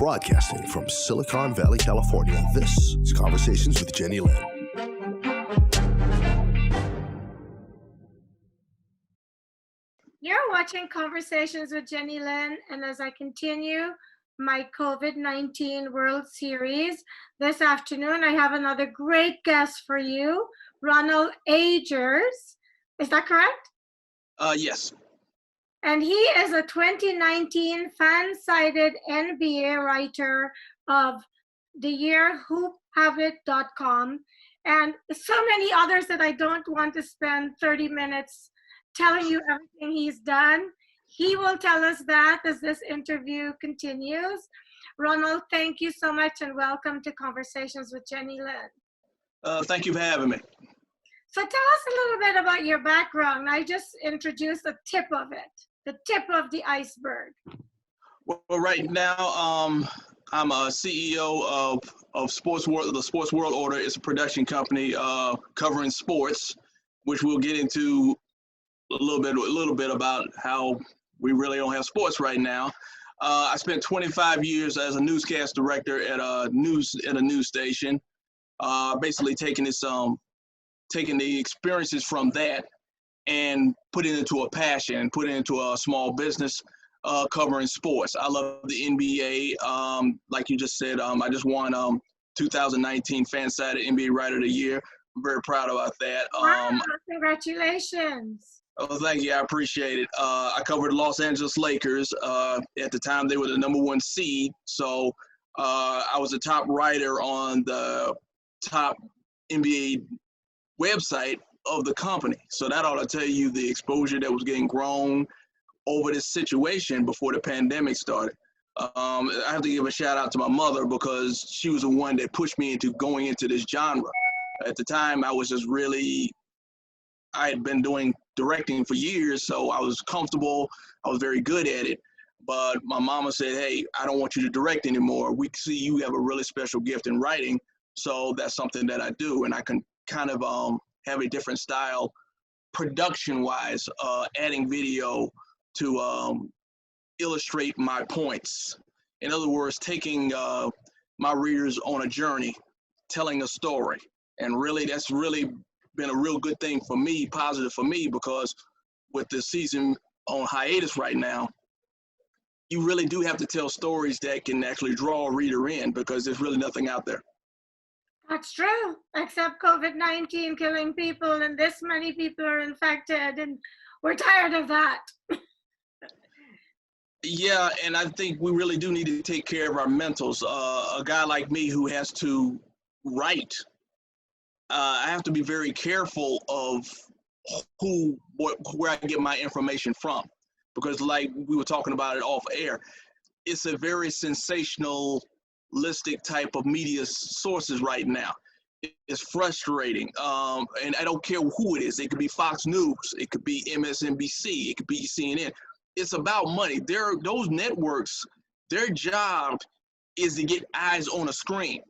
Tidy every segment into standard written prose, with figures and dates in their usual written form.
Broadcasting from Silicon Valley, California, this is Conversations with Jennylyn. You're watching Conversations with Jennylyn, and as I continue my COVID-19 World Series this afternoon, I have another great guest for you, Ronald Agers. Is that correct? Yes. And he is a 2019 FanSided NBA writer of the year, hoophabit.com, and so many others that I don't want to spend 30 minutes telling you everything he's done. He will tell us that as this interview continues. Ronald, thank you so much and welcome to Conversations with Jennylyn. Thank you for having me. So tell us a little bit about your background. I just introduced the tip of it, the tip of the iceberg. Well, right now, I'm a CEO of Sports World. The Sports World Order is a production company covering sports, which we'll get into a little bit about how we really don't have sports right now. I spent 25 years as a newscast director at a news station, basically taking the experiences from that and putting it into a passion, putting it into a small business covering sports. I love the NBA. Like you just said, I just won 2019 FanSided NBA Writer of the Year. I'm very proud about that. Wow, congratulations. Oh, thank you. I appreciate it. I covered Los Angeles Lakers. At the time, they were the #1 seed. So I was a top writer on the top NBA website of the company. So that ought to tell you the exposure that was getting grown over this situation before the pandemic started. I have to give a shout out to my mother because she was the one that pushed me into going into this genre. At the time, I had been doing directing for years, so I was comfortable. I was very good at it. But my mama said, hey, I don't want you to direct anymore. We see you have a really special gift in writing. So that's something that I do. And I can kind of have a different style production-wise, adding video to illustrate my points. In other words, taking my readers on a journey, telling a story. And really, that's really been a real good thing for me, positive for me, because with the season on hiatus right now, you really do have to tell stories that can actually draw a reader in because there's really nothing out there. That's true, except COVID-19 killing people and this many people are infected and we're tired of that. Yeah, and I think we really do need to take care of our mentals. A guy like me who has to write, I have to be very careful of where I get my information from, because like we were talking about it off air, it's a very sensationalistic type of media sources right now. It's frustrating, and I don't care who it is. It could be Fox News, it could be MSNBC, it could be CNN. It's about money. Those networks, their job is to get eyes on a screen.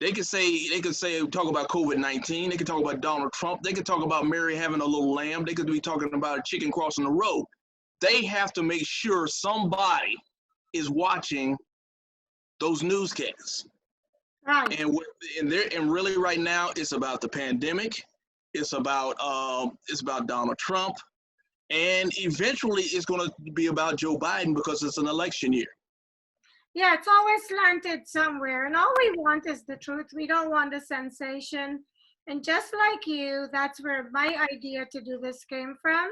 They could talk about COVID-19. They could talk about Donald Trump. They could talk about Mary having a little lamb. They could be talking about a chicken crossing the road. They have to make sure somebody is watching those newscasts. Right. And really right now, it's about the pandemic. It's about Donald Trump. And eventually it's going to be about Joe Biden because it's an election year. Yeah, it's always slanted somewhere. And all we want is the truth. We don't want a sensation. And just like you, that's where my idea to do this came from.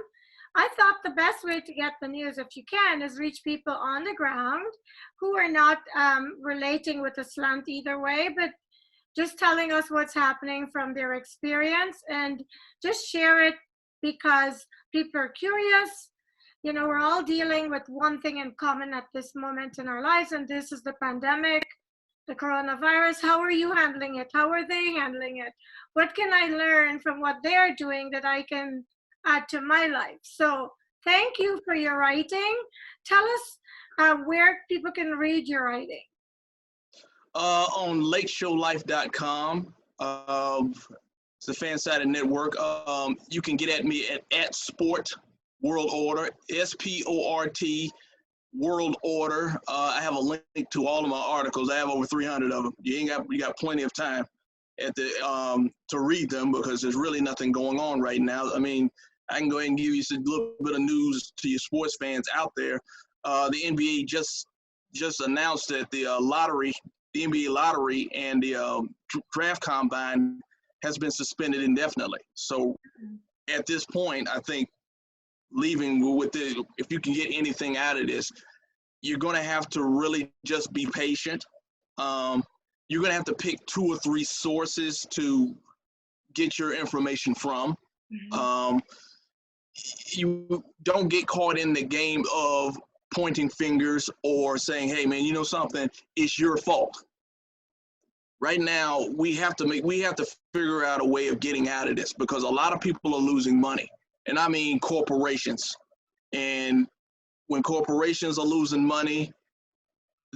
I thought the best way to get the news, if you can, is reach people on the ground who are not relating with a slant either way, but just telling us what's happening from their experience and just share it because people are curious. You know, we're all dealing with one thing in common at this moment in our lives, and this is the pandemic, the coronavirus. How are you handling it? How are they handling it? What can I learn from what they're doing that I can add to my life? So thank you for your writing. Tell us where people can read your writing. On lakeshowlife.com. It's the FanSided network. You can get at me at Sport World Order, SPORT world order. I have a link to all of my articles. I have over 300 of them. You got plenty of time at the to read them because there's really nothing going on right now. I mean, I can go ahead and give you a little bit of news to your sports fans out there. The NBA just announced that the NBA lottery and the draft combine has been suspended indefinitely. So at this point, I think leaving with if you can get anything out of this, you're going to have to really just be patient. You're going to have to pick 2 or 3 sources to get your information from. You don't get caught in the game of pointing fingers or saying, hey man, you know something, it's your fault. Right now, we have to figure out a way of getting out of this because a lot of people are losing money. And I mean corporations. And when corporations are losing money,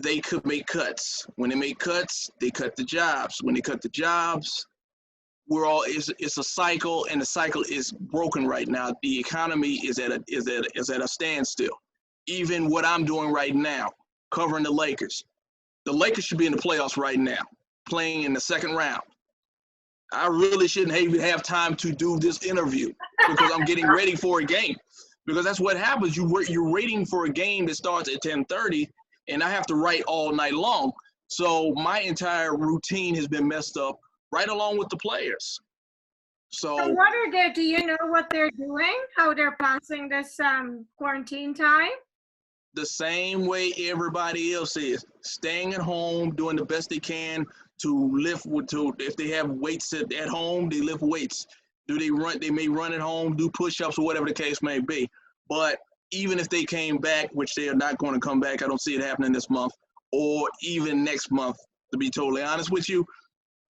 they could make cuts. When they make cuts, they cut the jobs. When they cut the jobs, it's a cycle, and the cycle is broken right now. The economy is at a standstill. Even what I'm doing right now, covering the Lakers. The Lakers should be in the playoffs right now, playing in the second round. I really shouldn't even have time to do this interview because I'm getting ready for a game. Because that's what happens. You're waiting for a game that starts at 10:30, and I have to write all night long. So my entire routine has been messed up right along with the players. So what are they? Do you know what they're doing? How they're passing this quarantine time? The same way everybody else is, staying at home, doing the best they can to lift. If they have weights at home, they lift weights. Do they run? They may run at home, do push-ups or whatever the case may be. But even if they came back, which they are not going to come back, I don't see it happening this month or even next month, to be totally honest with you.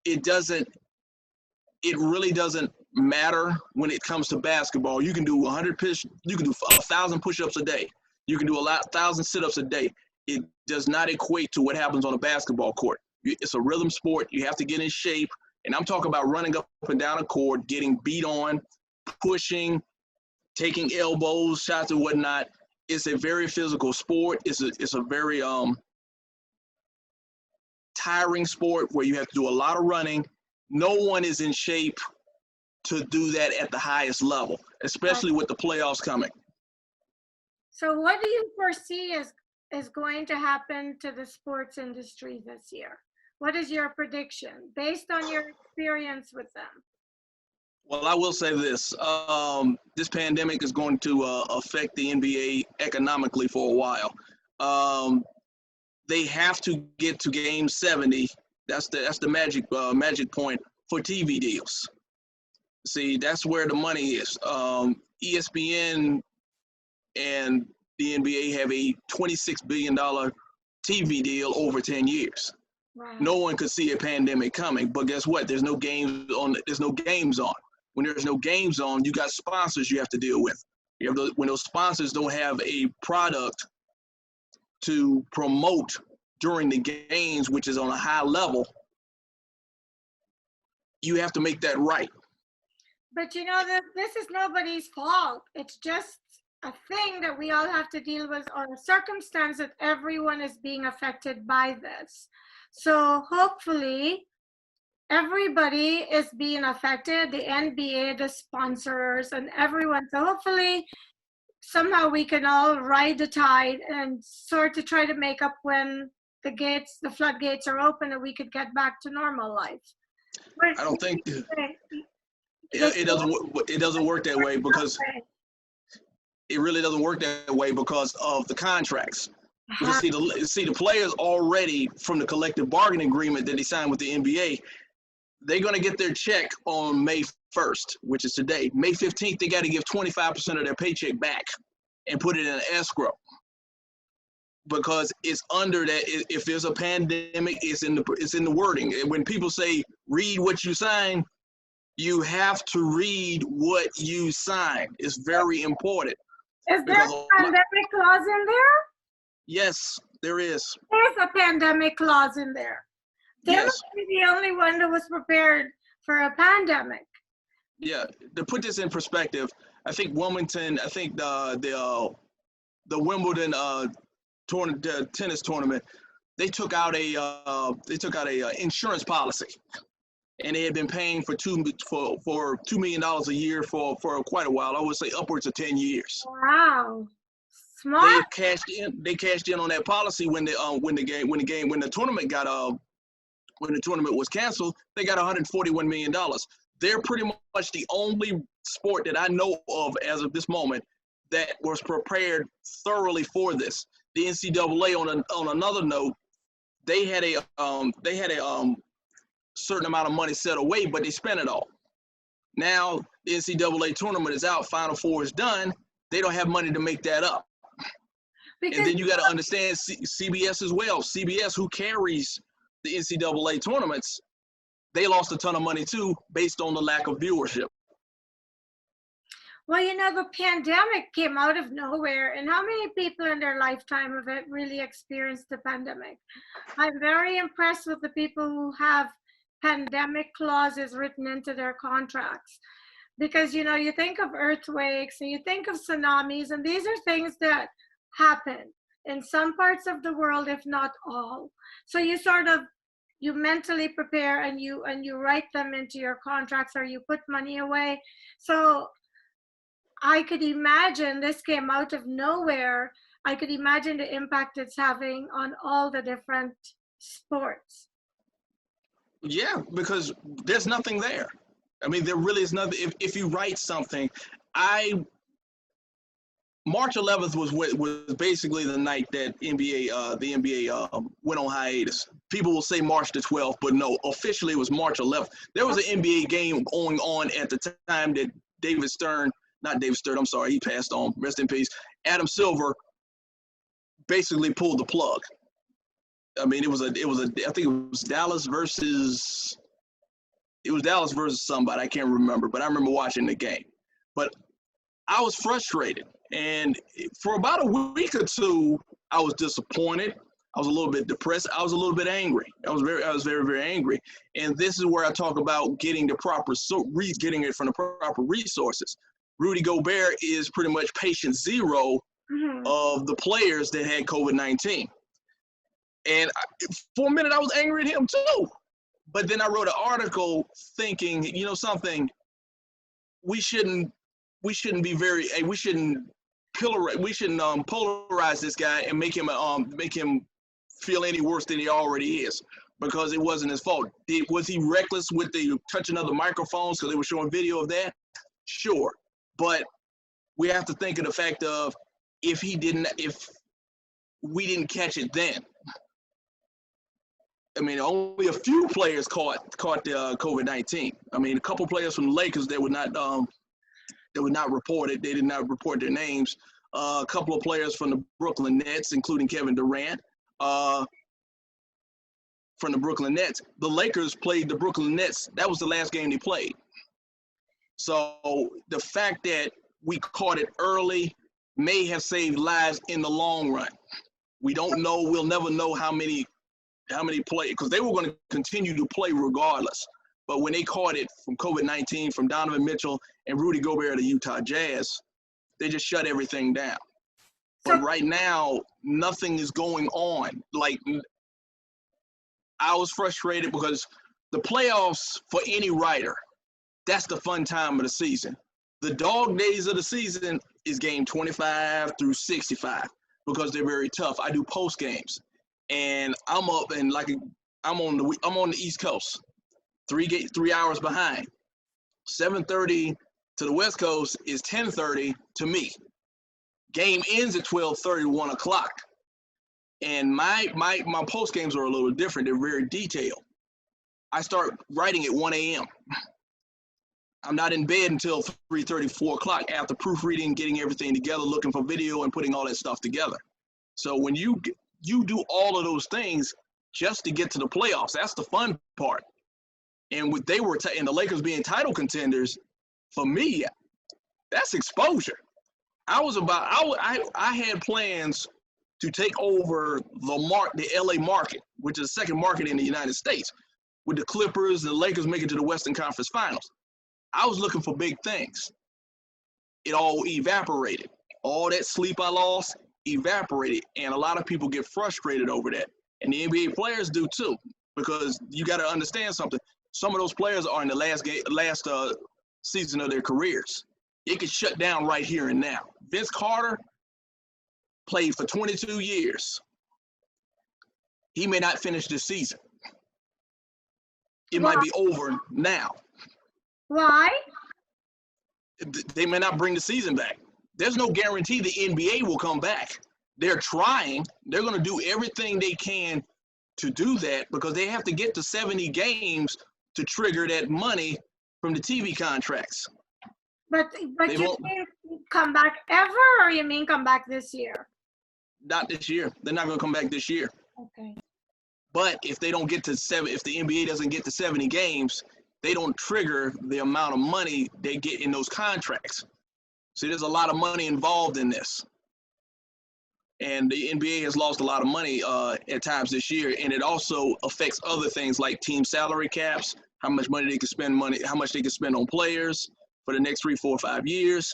It really doesn't matter when it comes to basketball. You can do 100 you can do 1,000 push-ups a day. You can do 1,000 sit-ups a day. It does not equate to what happens on a basketball court. It's a rhythm sport. You have to get in shape. And I'm talking about running up and down a court, getting beat on, pushing, taking elbows, shots and whatnot. It's a very physical sport. It's a very tiring sport where you have to do a lot of running. No one is in shape to do that at the highest level, especially with the playoffs coming. So what do you foresee is going to happen to the sports industry this year? What is your prediction based on your experience with them? Well, I will say this. This pandemic is going to affect the NBA economically for a while. They have to get to game 70. That's the magic point for TV deals. See, that's where the money is. ESPN and the NBA have a $26 billion TV deal over 10 years. Wow. No one could see a pandemic coming, but guess what? There's no games on. When there's no games on, you got sponsors you have to deal with. When those sponsors don't have a product to promote during the games, which is on a high level, you have to make that right. But you know that this is nobody's fault. It's just a thing that we all have to deal with, or a circumstance that everyone is being affected by this. So hopefully everybody is being affected, the NBA, the sponsors, and everyone. So hopefully somehow we can all ride the tide and sort of try to make up when the floodgates are open and we could get back to normal life. I don't think it doesn't work that way because it really doesn't work that way because of the contracts. Because see the players already from the collective bargaining agreement that they signed with the NBA, they're going to get their check on May 1st, which is today. May 15th, they got to give 25% of their paycheck back and put it in an escrow. Because it's under that. If there's a pandemic, it's in the wording. And when people say read what you sign, you have to read what you sign. It's very important. Is there a pandemic clause in there? Yes, there is. There's a pandemic clause in there. They must be the only one that was prepared for a pandemic. Yeah, to put this in perspective, I think the Wimbledon tennis tournament, they took out a insurance policy, and they had been paying for $2 million a year for quite a while. I would say upwards of 10 years. Wow, They smart. cashed in. They cashed in on that policy when the tournament was canceled. They got $141 million. They're pretty much the only sport that I know of as of this moment that was prepared thoroughly for this. The NCAA, on another note, they had a certain amount of money set away, but they spent it all. Now the NCAA tournament is out, Final Four is done. They don't have money to make that up. Because And then you got to understand CBS as well. CBS, who carries the NCAA tournaments, they lost a ton of money too, based on the lack of viewership. well, the pandemic came out of nowhere, and how many people in their lifetime have it really experienced the pandemic? I'm very impressed with the people who have pandemic clauses written into their contracts. Because, you think of earthquakes and you think of tsunamis, and these are things that happen in some parts of the world, if not all. So you mentally prepare and you write them into your contracts, or you put money away. So I could imagine this came out of nowhere. I could imagine the impact it's having on all the different sports. Yeah, because there's nothing there. I mean, there really is nothing. If you write something, March 11th was basically the night that the NBA went on hiatus. People will say March the 12th, but no, officially it was March 11th. There was an NBA game going on at the time that I'm sorry, he passed on, rest in peace. Adam Silver basically pulled the plug. I mean, I think it was Dallas versus somebody, I can't remember, but I remember watching the game. But I was frustrated, and for about a week or two, I was disappointed. I was a little bit depressed. I was a little bit angry. I was very, very angry. And this is where I talk about getting it from the proper resources. Rudy Gobert is pretty much patient zero of the players that had COVID-19. And for a minute, I was angry at him too. But then I wrote an article thinking, something, we shouldn't polarize this guy and make him feel any worse than he already is, because it wasn't his fault. Was he reckless with the touching of the microphones because they were showing video of that? Sure. But we have to think of the fact of if we didn't catch it then. I mean, only a few players caught the COVID-19. I mean, a couple players from the Lakers that would not report it. They did not report their names. A couple of players from the Brooklyn Nets, including Kevin Durant, from the Brooklyn Nets. The Lakers played the Brooklyn Nets. That was the last game they played. So the fact that we caught it early may have saved lives in the long run. We don't know. We'll never know how many play, because they were going to continue to play regardless. But when they caught it from COVID-19, from Donovan Mitchell and Rudy Gobert of the Utah Jazz, they just shut everything down. But right now, nothing is going on. Like, I was frustrated because the playoffs for any writer, that's the fun time of the season. The dog days of the season is game 25 through 65 because they're very tough. I do post games, and I'm up and I'm on the East Coast, 3 hours behind. 7:30 to the West Coast is 10:30 to me. Game ends at 12:30, 1 o'clock. And my post games are a little different. They're very detailed. I start writing at 1 a.m. I'm not in bed until 3:30, 4 o'clock after proofreading, getting everything together, looking for video, and putting all that stuff together. So when you do all of those things just to get to the playoffs, that's the fun part. And what and the Lakers being title contenders, for me, that's exposure. I had plans to take over the LA market, which is the second market in the United States, with the Clippers and the Lakers making it to the Western Conference Finals. I was looking for big things. It all evaporated. All that sleep I lost, evaporated, and a lot of people get frustrated over that. And the NBA players do too, because you got to understand something. Some of those players are in the last season of their careers. It could shut down right here and now. Vince Carter played for 22 years. He may not finish this season. It might be over now. Why? They may not bring the season back. There's no guarantee the NBA will come back. They're trying. They're going to do everything they can to do that because they have to get to 70 games to trigger that money from the TV contracts. But you mean come back ever, or you mean come back this year? Not this year. They're not going to come back this year. Okay. But if they don't get to if the NBA doesn't get to 70 games, they don't trigger the amount of money they get in those contracts. So there's a lot of money involved in this. And the NBA has lost a lot of money at times this year, and it also affects other things like team salary caps, how much money they can spend how much they can spend on players for the next 3, 4, 5 years.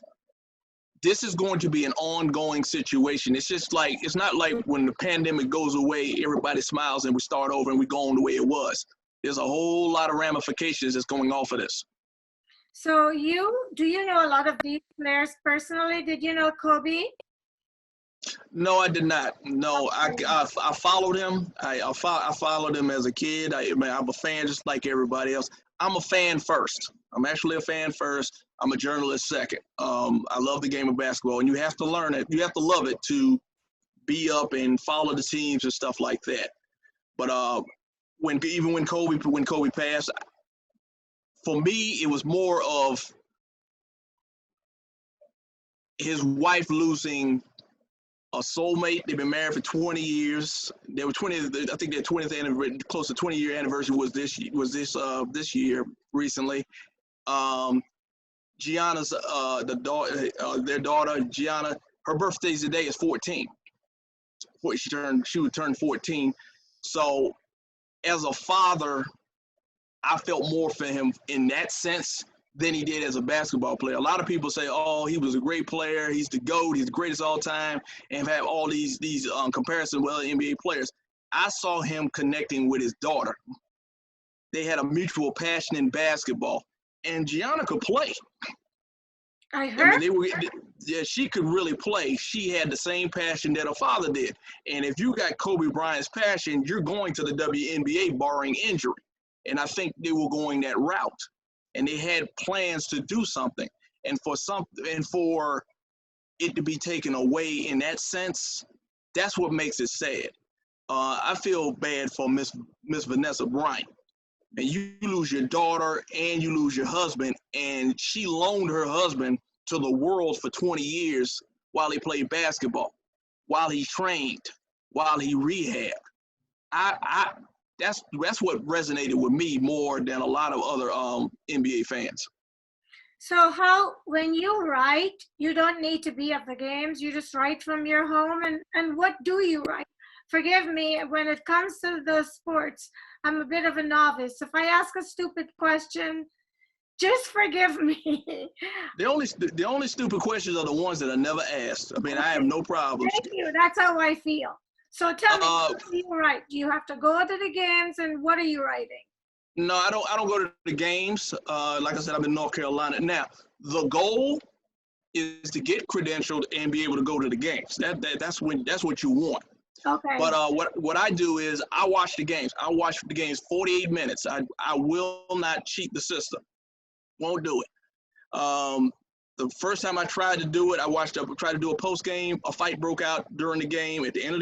This is going to be an ongoing situation. It's not like when the pandemic goes away, everybody smiles and we start over and we go on the way it was. There's a whole lot of ramifications that's going off of this. So do you know a lot of these players personally? Did you know Kobe? No, I did not. No, I followed him. I followed him as a kid. I'm a fan just like everybody else. I'm a fan first. I'm actually a fan first. I'm a journalist second. I love the game of basketball, and you have to learn it. You have to love it to be up and follow the teams and stuff like that. But when Kobe passed, for me, it was more of his wife losing a soulmate. They've been married for 20 years. They were 20. I think their 20th anniversary, close to 20-year anniversary was this year recently. Gianna's their daughter Gianna. Her birthday today is 14. She would turn 14. So, as a father, I felt more for him in that sense than he did as a basketball player. A lot of people say, "Oh, he was a great player. He's the GOAT. He's the greatest all time," and have all these comparisons with other NBA players. I saw him connecting with his daughter. They had a mutual passion in basketball, and Gianna could play. I heard. I mean, she could really play. She had the same passion that her father did. And if you got Kobe Bryant's passion, you're going to the WNBA barring injury. And I think they were going that route. And they had plans to do something. And for it to be taken away in that sense, that's what makes it sad. I feel bad for Miss Vanessa Bryant. And you lose your daughter and you lose your husband, and she loaned her husband to the world for 20 years while he played basketball, while he trained, while he rehabbed. That's what resonated with me more than a lot of other NBA fans. So when you write, you don't need to be at the games, you just write from your home, and what do you write? Forgive me, when it comes to the sports, I'm a bit of a novice. If I ask a stupid question, just forgive me. The only stupid questions are the ones that are never asked. I mean, I have no problems. Thank you. That's how I feel. So tell me, what do you write? Do you have to go to the games, and what are you writing? No, I don't go to the games. Like I said, I'm in North Carolina. Now, the goal is to get credentialed and be able to go to the games. That's what you want. Okay. But what I do is I watch the games. I watch the games 48 minutes. I will not cheat the system. Won't do it. The first time I tried to do it, tried to do a post game. A fight broke out during the game at the end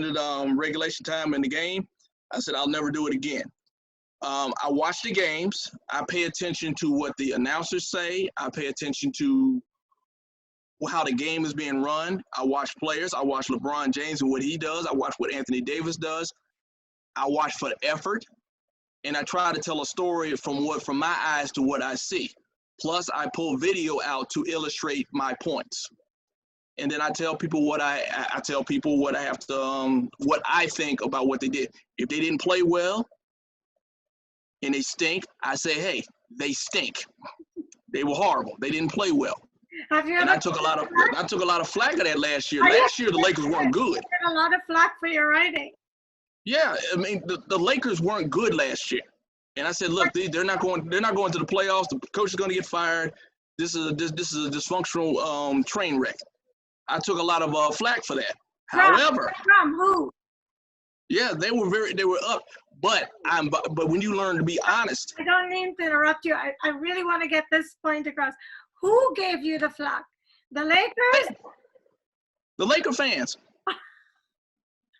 of the regulation time in the game. I said I'll never do it again. I watch the games. I pay attention to what the announcers say. I pay attention to how the game is being run. I watch players. I watch LeBron James and what he does. I watch what Anthony Davis does. I watch for the effort, and I try to tell a story from my eyes to what I see. Plus, I pull video out to illustrate my points, and then I tell people what I have to what I think about what they did. If they didn't play well and they stink, I say, hey, they stink. They were horrible. They didn't play well. Have you And ever I took a lot of flack of that last year. Are you Last year the Lakers weren't good. get a lot of flack for your writing? Yeah, I mean the Lakers weren't good last year. And I said, look, they're not going to the playoffs. The coach is going to get fired. This is a dysfunctional train wreck. I took a lot of flack for that. However, From who? yeah, they were up. But when you learn to be honest, I don't mean to interrupt you. I really want to get this point across. Who gave you the flack? The Lakers? the Laker fans,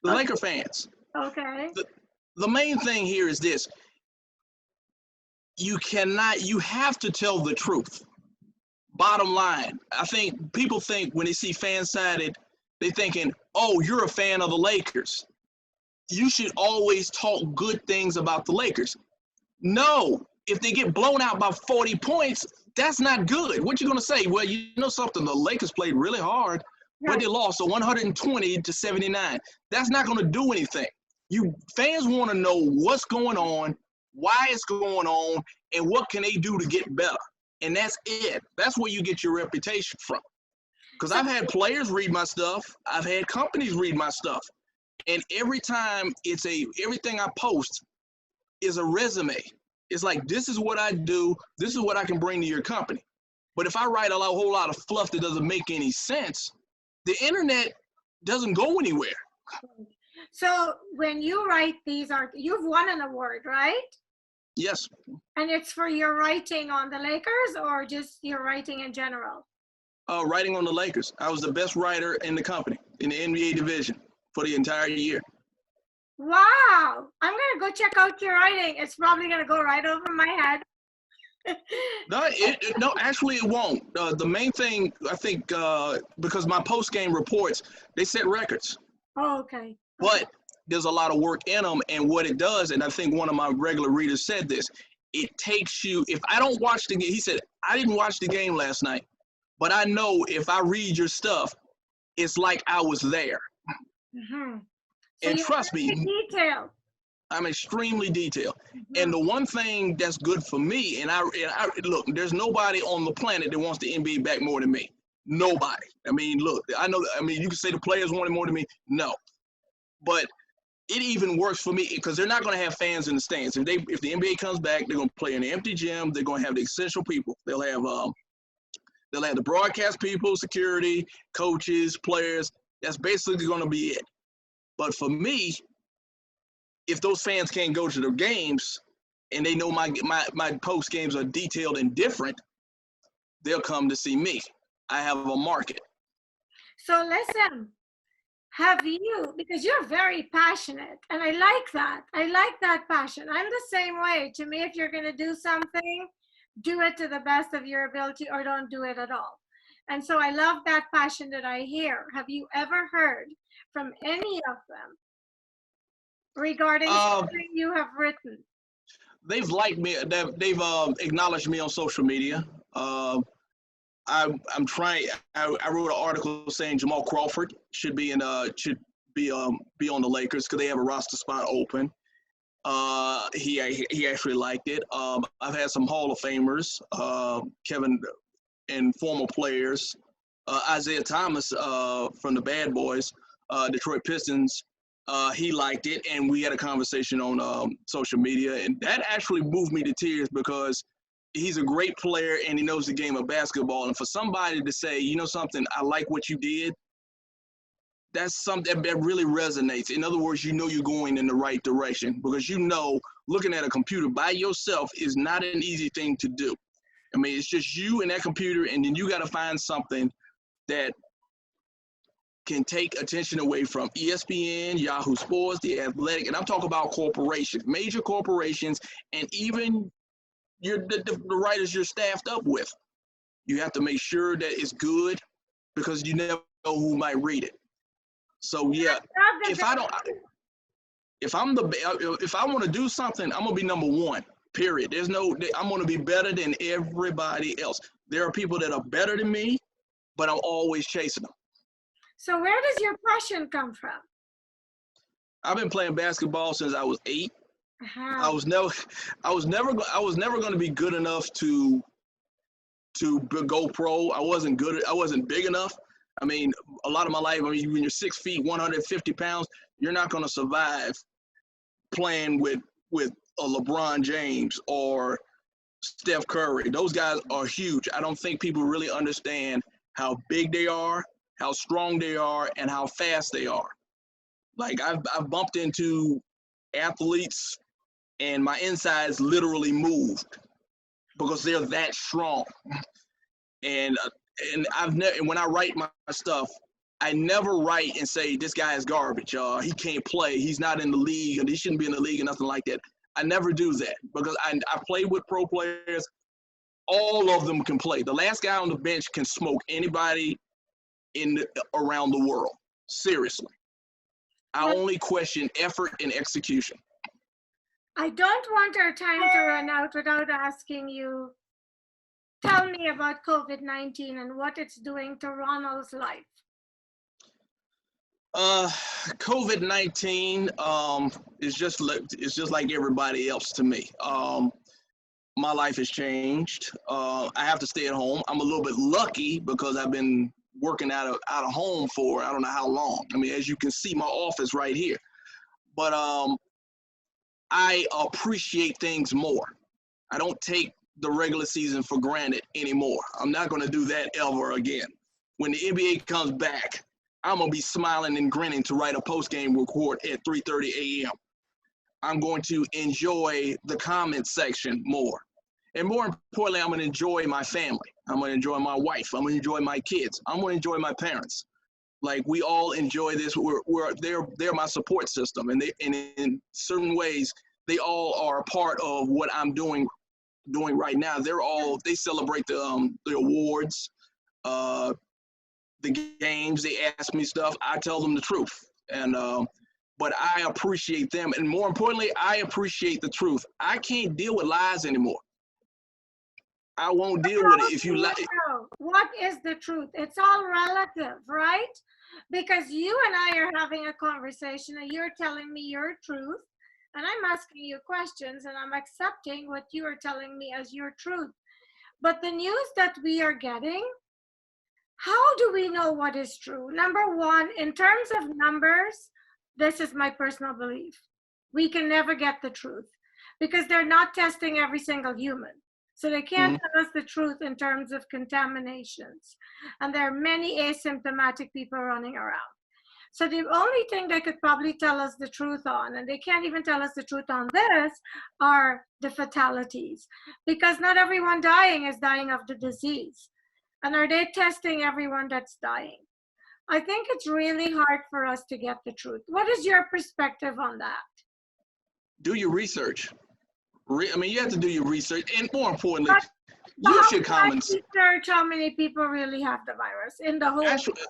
Laker fans. Okay. The main thing here is this: you have to tell the truth. Bottom line, I think people think when they see FanSided, they're thinking, oh, you're a fan of the Lakers. You should always talk good things about the Lakers. No, if they get blown out by 40 points, that's not good. What you gonna say? Well, you know something, the Lakers played really hard, but they lost 120-79. That's not gonna do anything. You fans want to know what's going on, why it's going on, and what can they do to get better. And that's it. That's where you get your reputation from. Because I've had players read my stuff. I've had companies read my stuff. And every time everything I post is a resume. It's like, this is what I do. This is what I can bring to your company. But if I write a whole lot of fluff that doesn't make any sense, the internet doesn't go anywhere. So when you write these you've won an award, right? Yes. And it's for your writing on the Lakers or just your writing in general? Writing on the Lakers. I was the best writer in the company, in the NBA division for the entire year. Wow. I'm going to go check out your writing. It's probably going to go right over my head. No, actually it won't. The main thing, I think, because my post-game reports, they set records. Oh, okay. But there's a lot of work in them, and what it does, and I think one of my regular readers said this, it takes you, if I don't watch the game, he said, I didn't watch the game last night, but I know if I read your stuff, it's like I was there. Mm-hmm. So And trust me, detailed. I'm extremely detailed. Mm-hmm. And the one thing that's good for me, and I look, there's nobody on the planet that wants the NBA back more than me. Nobody. I mean, look, you can say the players want it more than me. No. But it even works for me because they're not going to have fans in the stands. If the NBA comes back, they're going to play in an empty gym. They're going to have the essential people. They'll have the broadcast people, security, coaches, players. That's basically going to be it. But for me, if those fans can't go to the games and they know my post games are detailed and different, they'll come to see me. I have a market. So listen. Have you, because you're very passionate, and I like that passion. I'm the same way. To me, if you're going to do something, do it to the best of your ability or don't do it at all. And so I love that passion that I hear. Have you ever heard from any of them regarding something you have written? They've liked me. They've acknowledged me on social media. I'm trying. I wrote an article saying Jamal Crawford should be on the Lakers because they have a roster spot open. He actually liked it. I've had some Hall of Famers, Kevin, and former players, Isaiah Thomas from the Bad Boys, Detroit Pistons. He liked it, and we had a conversation on social media, and that actually moved me to tears because he's a great player and he knows the game of basketball. And for somebody to say, you know something, I like what you did, that's something that really resonates. In other words, you know you're going in the right direction because you know looking at a computer by yourself is not an easy thing to do. I mean, it's just you and that computer, and then you got to find something that can take attention away from ESPN, Yahoo Sports, The Athletic, and I'm talking about corporations, major corporations, and even the writers you're staffed up with. You have to make sure that it's good because you never know who might read it. So yeah, if I want to do something, I'm gonna be number one. Period. I'm gonna be better than everybody else. There are people that are better than me, but I'm always chasing them. So where does your passion come from? I've been playing basketball since I was 8. Uh-huh. I was never going to be good enough to to go pro. I wasn't big enough. I mean, a lot of my life, I mean, when you're 6 feet, 150 pounds, you're not going to survive playing with a LeBron James or Steph Curry. Those guys are huge. I don't think people really understand how big they are, how strong they are, and how fast they are. Like I've bumped into athletes and my insides literally moved because they're that strong. And I've never, when I write my stuff, I never write and say this guy is garbage. He can't play. He's not in the league, and he shouldn't be in the league, and nothing like that. I never do that because I play with pro players. All of them can play. The last guy on the bench can smoke anybody around the world. Seriously. I only question effort and execution. I don't want our time to run out without asking you, tell me about COVID-19 and what it's doing to Ronald's life. COVID-19 is just like everybody else to me. My life has changed. I have to stay at home. I'm a little bit lucky because I've been working out of home for I don't know how long. I mean, as you can see, my office right here. But I appreciate things more. I don't take the regular season for granted anymore. I'm not going to do that ever again. When the NBA comes back, I'm going to be smiling and grinning to write a post-game report at 3:30 a.m. I'm going to enjoy the comment section more. And more importantly, I'm going to enjoy my family. I'm going to enjoy my wife. I'm going to enjoy my kids. I'm going to enjoy my parents. Like, we all enjoy this. They're my support system. And in certain ways, they all are a part of what I'm doing right now. They celebrate the awards, the games. They ask me stuff. I tell them the truth. And but I appreciate them. And more importantly, I appreciate the truth. I can't deal with lies anymore. I won't deal with it if you lie. What is the truth? It's all relative, right? Because you and I are having a conversation and you're telling me your truth and I'm asking you questions and I'm accepting what you are telling me as your truth. But the news that we are getting, how do we know what is true? Number one, in terms of numbers, this is my personal belief. We can never get the truth because they're not testing every single human. So they can't tell us the truth in terms of contaminations. And there are many asymptomatic people running around. So the only thing they could probably tell us the truth on, and they can't even tell us the truth on this, are the fatalities. Because not everyone dying is dying of the disease. And are they testing everyone that's dying? I think it's really hard for us to get the truth. What is your perspective on that? Do your research. I mean, you have to do your research, and more importantly, use your comments. Research how many people really have the virus in the whole. Actually,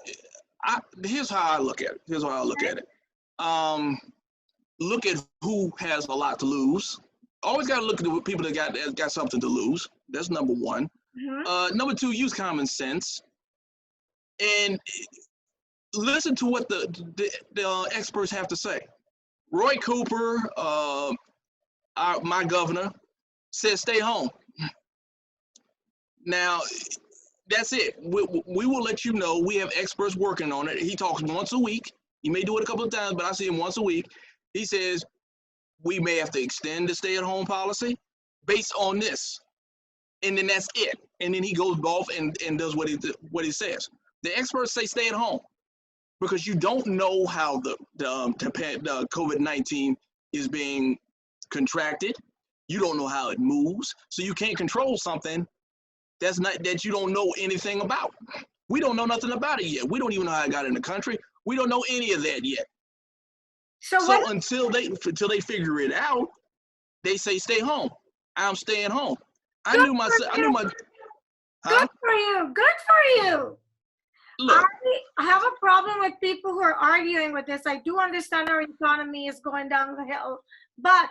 here's how I look at it. Look at who has a lot to lose. Always got to look at the people that got something to lose. That's number one. Number two, use common sense, and listen to what the experts have to say. Roy Cooper, my governor, said stay home. Now, that's it. We will let you know. We have experts working on it. He talks once a week. He may do it a couple of times, but I see him once a week. He says we may have to extend the stay-at-home policy based on this. And then that's it. And then he goes off and does what he says. The experts say stay at home because you don't know how the COVID-19 is being contracted. You don't know how it moves. So you can't control something that you don't know anything about. We don't know nothing about it yet. We don't even know how it got in the country. We don't know any of that yet. So until they figure it out, they say stay home. I'm staying home. I knew my. Good for you. Good for you. Look, I have a problem with people who are arguing with this. I do understand our economy is going down the hill, but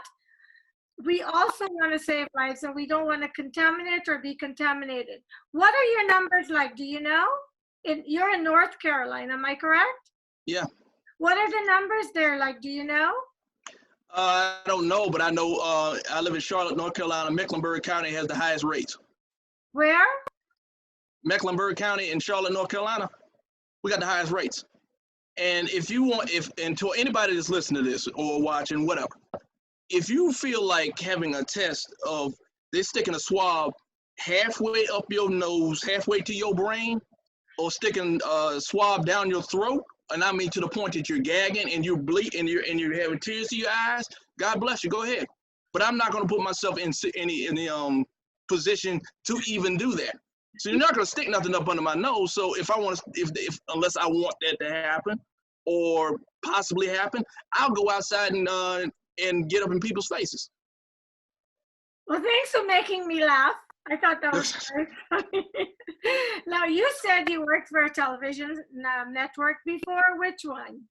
we also want to save lives and we don't want to contaminate or be contaminated. What are your numbers like? Do you know? You're in North Carolina, am I correct? Yeah. What are the numbers there like? Do you know? I don't know, but I know I live in Charlotte, North Carolina. Mecklenburg County has the highest rates. Where? Mecklenburg County in Charlotte, North Carolina, we got the highest rates. And if you want, and to anybody that's listening to this or watching, whatever, if you feel like having a test of they're sticking a swab halfway up your nose, halfway to your brain, or sticking a swab down your throat, and I mean to the point that you're gagging and you're bleeding and you're having tears to your eyes, God bless you, go ahead. But I'm not going to put myself in any position to even do that. So you're not going to stick nothing up under my nose. So if I want to, if unless I want that to happen or possibly happen, I'll go outside and get up in people's faces. Well, thanks for making me laugh. I thought that was very funny. Now, you said you worked for a television network before. Which one?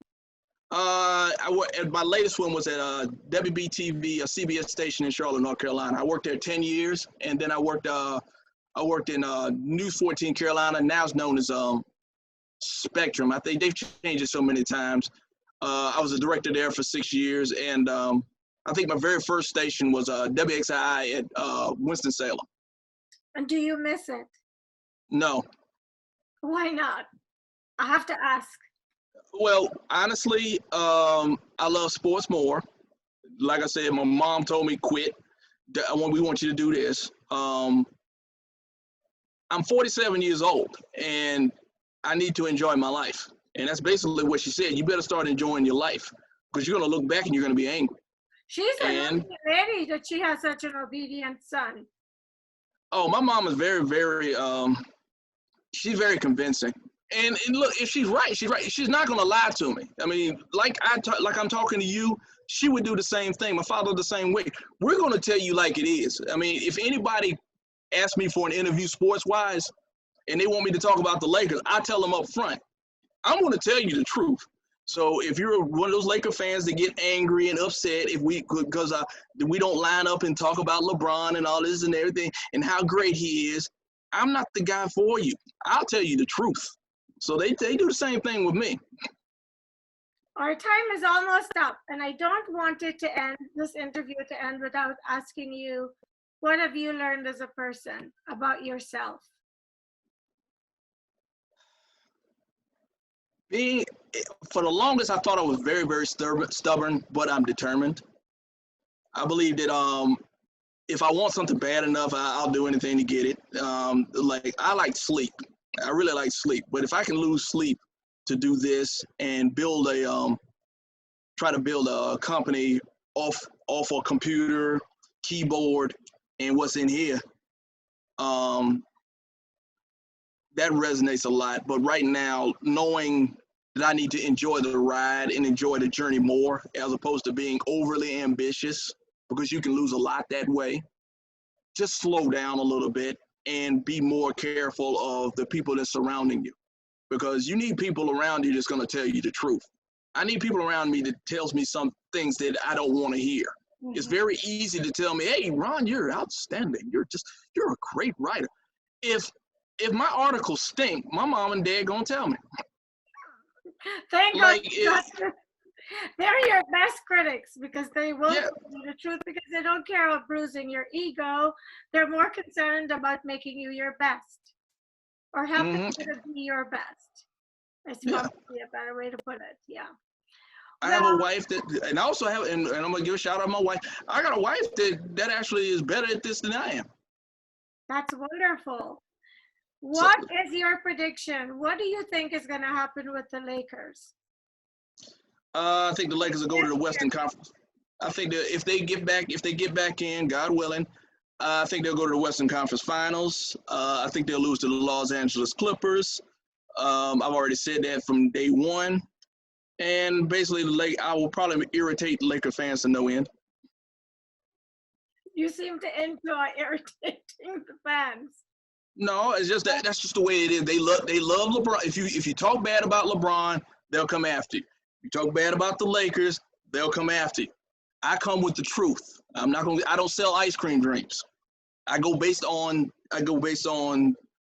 My latest one was at WBTV, a CBS station in Charlotte, North Carolina. I worked there 10 years, and then I worked in News 14 Carolina. Now it's known as Spectrum. I think they've changed it so many times. I was a director there for 6 years, and I think my very first station was WXII at Winston-Salem. And do you miss it? No. Why not? I have to ask. Well, honestly, I love sports more. Like I said, my mom told me quit. We want you to do this. I'm 47 years old, and I need to enjoy my life. And that's basically what she said. You better start enjoying your life because you're going to look back and you're going to be angry. She's a lucky lady that she has such an obedient son. Oh, my mom is very, very, she's very convincing. And look, if she's right, she's right. She's not going to lie to me. I mean, like I'm talking to you, she would do the same thing. My father the same way. We're going to tell you like it is. I mean, if anybody asks me for an interview sports-wise and they want me to talk about the Lakers, I tell them up front, I'm going to tell you the truth. So if you're one of those Laker fans that get angry and upset because we don't line up and talk about LeBron and all this and everything and how great he is, I'm not the guy for you. I'll tell you the truth. So they do the same thing with me. Our time is almost up, and I don't want this interview to end without asking you, what have you learned as a person about yourself? For the longest, I thought I was very, very stubborn, but I'm determined. I believe that if I want something bad enough, I'll do anything to get it. I like sleep. I really like sleep. But if I can lose sleep to do this and try to build a company off a computer, keyboard, and what's in here, that resonates a lot. But right now, knowing that I need to enjoy the ride and enjoy the journey more as opposed to being overly ambitious, because you can lose a lot that way, just slow down a little bit and be more careful of the people that's surrounding you, because you need people around you that's going to tell you the truth. I need people around me that tells me some things that I don't want to hear. Mm-hmm. It's very easy to tell me, hey, Ron, you're outstanding. You're a great writer. If my articles stink, my mom and dad gonna tell me. Thank God. They're your best critics because they will tell you the truth, because they don't care about bruising your ego. They're more concerned about making you your best or helping you to be your best. It's probably a better way to put it. Yeah. I have a wife and I also have, and I'm gonna give a shout out to my wife. I got a wife that actually is better at this than I am. That's wonderful. What is your prediction? What do you think is going to happen with the Lakers? I think the Lakers will go to the Western Conference. I think that if they get back in, God willing, I think they'll go to the Western Conference Finals. I think they'll lose to the Los Angeles Clippers. I've already said that from day one. And basically, I will probably irritate Laker fans to no end. You seem to enjoy irritating the fans. No, it's just that's just the way it is. They love LeBron. If you talk bad about LeBron, they'll come after you. You talk bad about the Lakers, they'll come after you. I come with the truth. I don't sell ice cream dreams. I go based on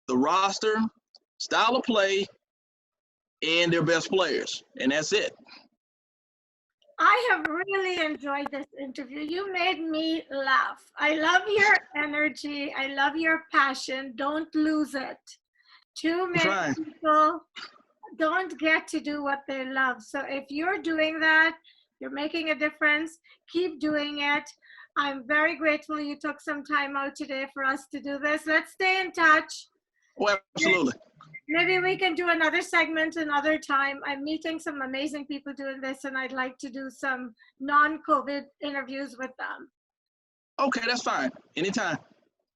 the roster, style of play, and their best players, and that's it. I have really enjoyed this interview. You made me laugh. I love your energy. I love your passion. Don't lose it. Too I'm many trying. people don't get to do what they love. So if you're doing that, you're making a difference, keep doing it. I'm very grateful you took some time out today for us to do this. Let's stay in touch. Oh, absolutely. Maybe we can do another segment another time. I'm meeting some amazing people doing this, and I'd like to do some non-COVID interviews with them. Okay, that's fine. Anytime.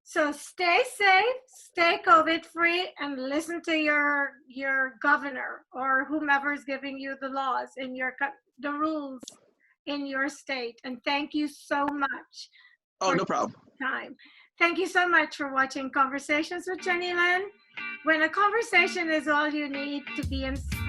So stay safe, stay COVID-free, and listen to your governor or whomever is giving you the laws in the rules in your state. And thank you so much. Oh, no problem. Time. Thank you so much for watching Conversations with Jennylyn. When a conversation is all you need to be inspired.